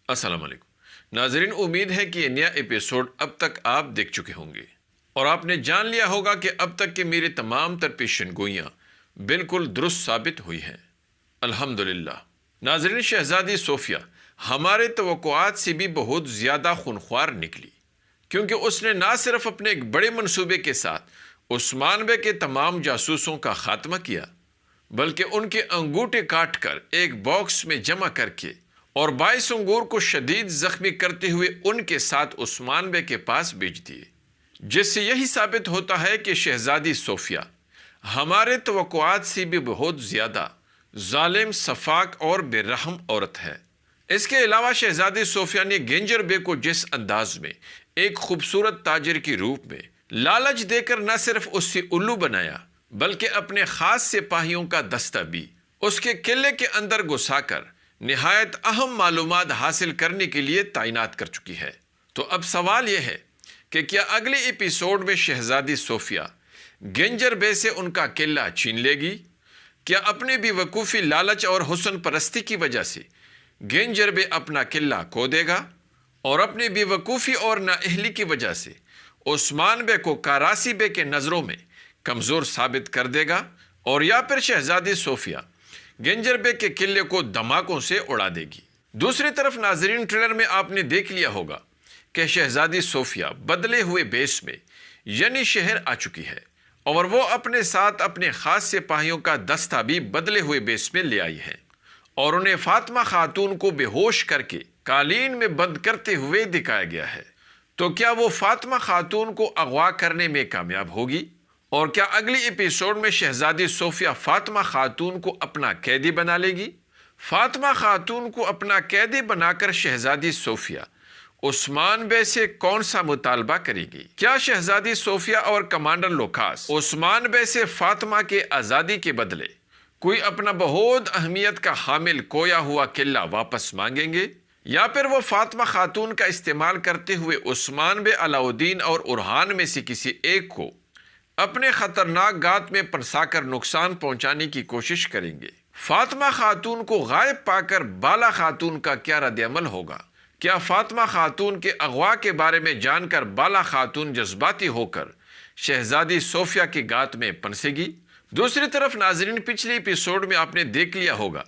السلام علیکم ناظرین، امید ہے کہ یہ نیا ایپیسوڈ اب تک آپ دیکھ چکے ہوں گے اور آپ نے جان لیا ہوگا کہ اب تک کے میری تمام تر پیشن گوئیاں بالکل درست ثابت ہوئی ہیں، الحمدللہ۔ ناظرین، شہزادی صوفیہ ہمارے توقعات سے بھی بہت زیادہ خونخوار نکلی، کیونکہ اس نے نہ صرف اپنے ایک بڑے منصوبے کے ساتھ عثمان بے کے تمام جاسوسوں کا خاتمہ کیا، بلکہ ان کے انگوٹھے کاٹ کر ایک باکس میں جمع کر کے اور 22 انگور کو شدید زخمی کرتے ہوئے ان کے ساتھ عثمان بے کے پاس بھیج دیے، جس سے یہی ثابت ہوتا ہے کہ شہزادی صوفیہ ہمارے توقعات سے بھی بہت زیادہ ظالم، سفاک اور بے رحم عورت ہے۔ اس کے علاوہ شہزادی صوفیہ نے گنجر بے کو جس انداز میں ایک خوبصورت تاجر کے روپ میں لالچ دے کر نہ صرف اس سے الو بنایا، بلکہ اپنے خاص سپاہیوں کا دستہ بھی اس کے قلعے کے اندر گھسا کر نہایت اہم معلومات حاصل کرنے کے لیے تعینات کر چکی ہے۔ تو اب سوال یہ ہے کہ کیا اگلے ایپیسوڈ میں شہزادی صوفیہ گنجر بے سے ان کا قلعہ چھین لے گی؟ کیا اپنے بھی وقوفی لالچ اور حسن پرستی کی وجہ سے گنجر بے اپنا قلعہ کھو دے گا اور اپنے بھی وقوفی اور نااہلی کی وجہ سے عثمان بے کو کاراسی بے کے نظروں میں کمزور ثابت کر دے گا، اور یا پھر شہزادی صوفیہ گنجر بے کے قلعے کو دھماکوں سے اڑا دے گی؟ دوسری طرف ناظرین، ٹریلر میں آپ نے دیکھ لیا ہوگا کہ شہزادی صوفیہ بدلے ہوئے بیس میں یعنی شہر آ چکی ہے، اور وہ اپنے ساتھ اپنے خاص سپاہیوں کا دستہ بھی بدلے ہوئے بیس میں لے آئی ہے، اور انہیں فاطمہ خاتون کو بے ہوش کر کے قالین میں بند کرتے ہوئے دکھایا گیا ہے۔ تو کیا وہ فاطمہ خاتون کو اغوا کرنے میں کامیاب ہوگی؟ اور کیا اگلی ایپیسوڈ میں شہزادی صوفیہ فاطمہ خاتون کو اپنا قیدی بنا لے گی؟ فاطمہ خاتون کو اپنا قیدی بنا کر شہزادی صوفیہ عثمان بے سے کون سا مطالبہ کرے گی؟ کیا شہزادی صوفیہ اور کمانڈر لوکاس عثمان بے سے فاطمہ کے آزادی کے بدلے کوئی اپنا بہت اہمیت کا حامل کھویا ہوا قلعہ واپس مانگیں گے، یا پھر وہ فاطمہ خاتون کا استعمال کرتے ہوئے عثمان بے، علاؤدین اور اورحان میں سے کسی ایک کو اپنے خطرناک گات میں پھنسا کر نقصان پہنچانے کی کوشش کریں گے؟ فاطمہ خاتون کو غائب پا کر بالا خاتون کا کیا رد عمل ہوگا؟ کیا فاطمہ خاتون کے اغوا کے بارے میں جان کر بالا خاتون جذباتی ہو کر شہزادی صوفیہ کی گات میں پھنسے گی؟ دوسری طرف ناظرین، پچھلی ایپیسوڈ میں آپ نے دیکھ لیا ہوگا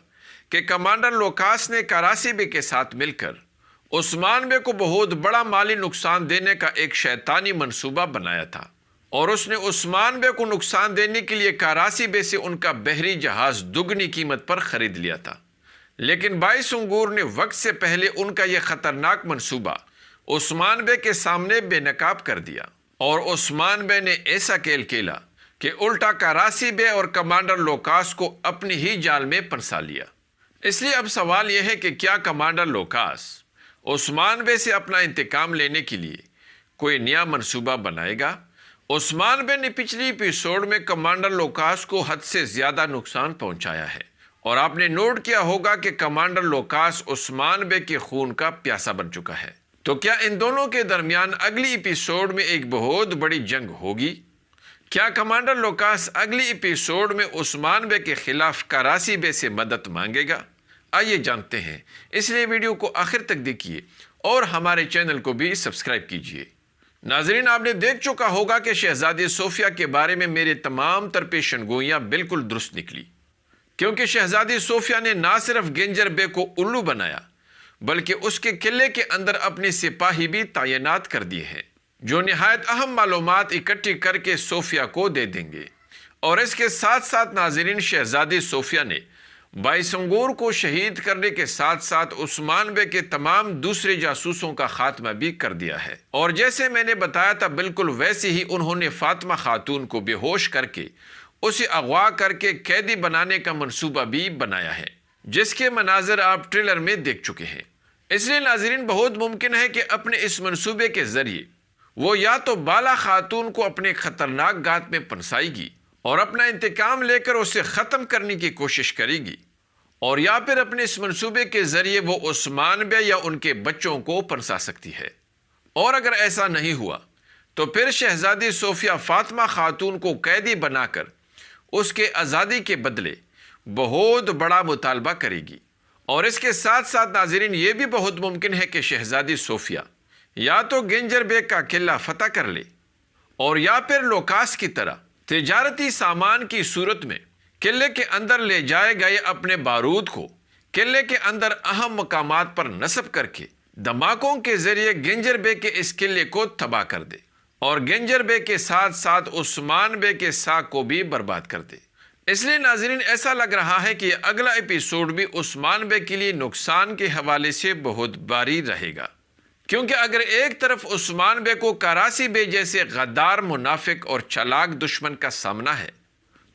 کہ کمانڈر لوکاس نے کاراسی بے کے ساتھ مل کر عثمان بے کو بہت بڑا مالی نقصان دینے کا ایک شیطانی منصوبہ بنایا تھا، اور اس نے عثمان بے کو نقصان دینے کے لیے کاراسی بے سے ان کا بحری جہاز دگنی قیمت پر خرید لیا تھا، لیکن 22 انگور نے وقت سے پہلے ان کا یہ خطرناک منصوبہ عثمان بے کے سامنے بے نقاب کر دیا، اور عثمان بے نے ایسا کھیل کھیلا کہ الٹا کاراسی بے اور کمانڈر لوکاس کو اپنی ہی جال میں پھنسا لیا۔ اس لیے اب سوال یہ ہے کہ کیا کمانڈر لوکاس عثمان بے سے اپنا انتقام لینے کے لیے کوئی نیا منصوبہ بنائے گا؟ عثمان بے نے پچھلی ایپیسوڈ میں کمانڈر لوکاس کو حد سے زیادہ نقصان پہنچایا ہے، اور آپ نے نوٹ کیا ہوگا کہ کمانڈر لوکاس عثمان بے کے خون کا پیاسا بن چکا ہے۔ تو کیا ان دونوں کے درمیان اگلی ایپیسوڈ میں ایک بہت بڑی جنگ ہوگی؟ کیا کمانڈر لوکاس اگلی ایپیسوڈ میں عثمان بے کے خلاف کاراسی بے سے مدد مانگے گا؟ آئیے جانتے ہیں، اس لیے ویڈیو کو آخر تک دیکھیے اور ہمارے چینل کو بھی سبسکرائب کیجیے۔ ناظرین، آپ نے دیکھ چکا ہوگا کہ شہزادی صوفیہ کے بارے میں میرے تمام تر پیشن گوئیاں بالکل درست نکلی، کیونکہ شہزادی صوفیہ نے نہ صرف گنجر بے کو الو بنایا، بلکہ اس کے قلعے کے اندر اپنے سپاہی بھی تعینات کر دیے ہیں، جو نہایت اہم معلومات اکٹھی کر کے صوفیہ کو دے دیں گے۔ اور اس کے ساتھ ساتھ ناظرین، شہزادی صوفیہ نے 22 انگور کو شہید کرنے کے ساتھ ساتھ عثمان بے کے تمام دوسرے جاسوسوں کا خاتمہ بھی کر دیا ہے، اور جیسے میں نے بتایا تھا بالکل ویسے ہی انہوں نے فاطمہ خاتون کو بے ہوش کر کے اسے اغوا کر کے قیدی بنانے کا منصوبہ بھی بنایا ہے، جس کے مناظر آپ ٹریلر میں دیکھ چکے ہیں۔ اس لیے ناظرین، بہت ممکن ہے کہ اپنے اس منصوبے کے ذریعے وہ یا تو بالا خاتون کو اپنے خطرناک گات میں پھنسائے گی اور اپنا انتقام لے کر اسے ختم کرنے کی کوشش کرے گی، اور یا پھر اپنے اس منصوبے کے ذریعے وہ عثمان بے یا ان کے بچوں کو پھنسا سکتی ہے۔ اور اگر ایسا نہیں ہوا تو پھر شہزادی صوفیہ فاطمہ خاتون کو قیدی بنا کر اس کے آزادی کے بدلے بہت بڑا مطالبہ کرے گی، اور اس کے ساتھ ساتھ ناظرین یہ بھی بہت ممکن ہے کہ شہزادی صوفیہ یا تو گنجر بیگ کا قلعہ فتح کر لے اور یا پھر لوکاس کی طرح تجارتی سامان کی صورت میں قلعے کے اندر لے جائے گئے اپنے بارود کو قلعے کے اندر اہم مقامات پر نصب کر کے دھماکوں کے ذریعے گنجر بیگ کے اس قلعے کو تباہ کر دے اور گنجر بیگ کے ساتھ ساتھ عثمان بیگ کے ساکھ کو بھی برباد کر دے۔ اس لیے ناظرین ایسا لگ رہا ہے کہ یہ اگلا ایپیسوڈ بھی عثمان بیگ کے لیے نقصان کے حوالے سے بہت بھاری رہے گا، کیونکہ اگر ایک طرف عثمان بیگ کو کراسی بیگ جیسے غدار، منافق اور چالاک دشمن کا سامنا ہے،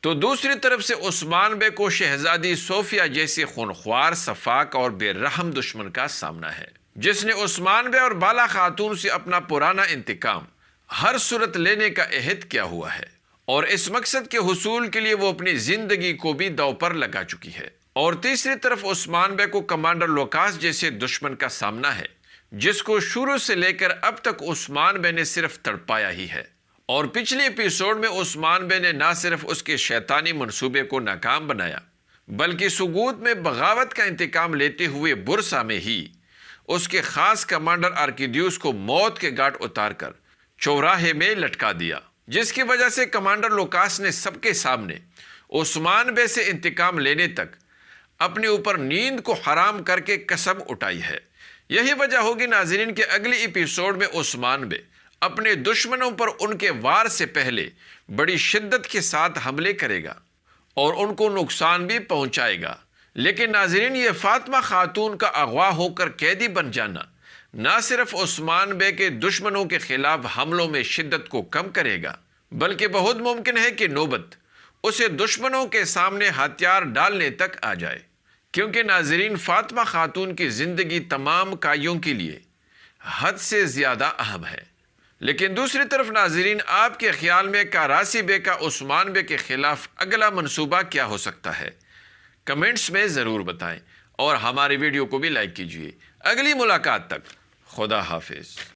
تو دوسری طرف سے عثمان بیگ کو شہزادی صوفیہ جیسے خونخوار، سفاک اور بے رحم دشمن کا سامنا ہے، جس نے عثمان بیگ اور بالا خاتون سے اپنا پرانا انتقام ہر صورت لینے کا عہد کیا ہوا ہے، اور اس مقصد کے حصول کے لیے وہ اپنی زندگی کو بھی داؤ پر لگا چکی ہے۔ اور تیسری طرف عثمان بیگ کو کمانڈر لوکاس جیسے دشمن کا سامنا ہے، جس کو شروع سے لے کر اب تک عثمان بیگ نے صرف تڑپایا ہی ہے۔ اور پچھلے ایپیسوڈ میں عثمان بیگ نے نہ صرف اس کے شیطانی منصوبے کو ناکام بنایا، بلکہ سگوت میں بغاوت کا انتقام لیتے ہوئے برسا میں ہی اس کے خاص کمانڈر آرکیڈیوس کو موت کے گھاٹ اتار کر چوراہے میں لٹکا دیا، جس کی وجہ سے کمانڈر لوکاس نے سب کے سامنے عثمان بیگ سے انتقام لینے تک اپنے اوپر نیند کو حرام کر کے قسم اٹھائی ہے۔ یہی وجہ ہوگی ناظرین کہ اگلی ایپیسوڈ میں عثمان بیگ اپنے دشمنوں پر ان کے وار سے پہلے بڑی شدت کے ساتھ حملے کرے گا اور ان کو نقصان بھی پہنچائے گا۔ لیکن ناظرین یہ فاطمہ خاتون کا اغوا ہو کر قیدی بن جانا نہ صرف عثمان بیگ کے دشمنوں کے خلاف حملوں میں شدت کو کم کرے گا، بلکہ بہت ممکن ہے کہ نوبت اسے دشمنوں کے سامنے ہتھیار ڈالنے تک آ جائے، کیونکہ ناظرین فاطمہ خاتون کی زندگی تمام کائیوں کے لیے حد سے زیادہ اہم ہے۔ لیکن دوسری طرف ناظرین آپ کے خیال میں کراسی بیگ کا عثمان بیگ کے خلاف اگلا منصوبہ کیا ہو سکتا ہے؟ کمنٹس میں ضرور بتائیں اور ہماری ویڈیو کو بھی لائک کیجیے۔ اگلی ملاقات تک خدا حافظ۔